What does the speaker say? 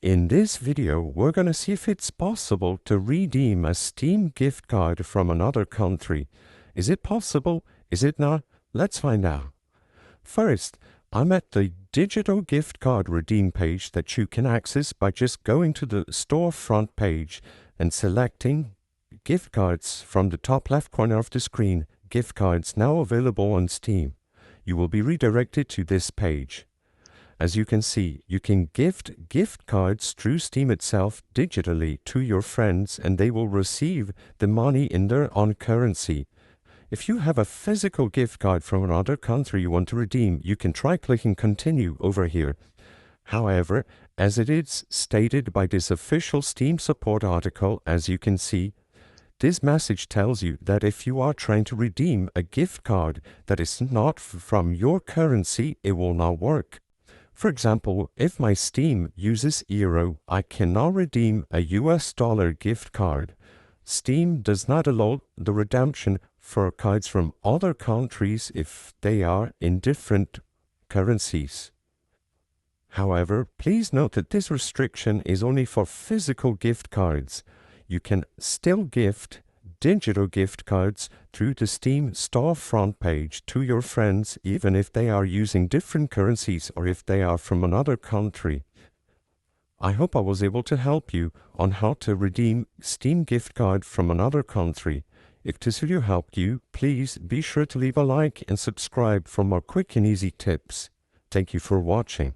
In this video, we're going to see if it's possible to redeem a Steam gift card from another country. Is it possible? Is it not? Let's find out. First, I'm at the digital gift card redeem page that you can access by just going to the storefront page and selecting gift cards from the top left corner of the screen, gift cards now available on Steam. You will be redirected to this page. As you can see, you can gift gift cards through Steam itself digitally to your friends, and they will receive the money in their own currency. If you have a physical gift card from another country you want to redeem, you can try clicking continue over here. However, as it is stated by this official Steam support article, as you can see, this message tells you that if you are trying to redeem a gift card that is not from your currency, it will not work. For example, if my Steam uses Euro, I cannot redeem a US dollar gift card. Steam does not allow the redemption for cards from other countries if they are in different currencies. However, please note that this restriction is only for physical gift cards. You can still gift digital gift cards through the Steam storefront page to your friends, even if they are using different currencies or if they are from another country. I hope I was able to help you on how to redeem Steam gift card from another country. If this video helped you, please be sure to leave a like and subscribe for more quick and easy tips. Thank you for watching.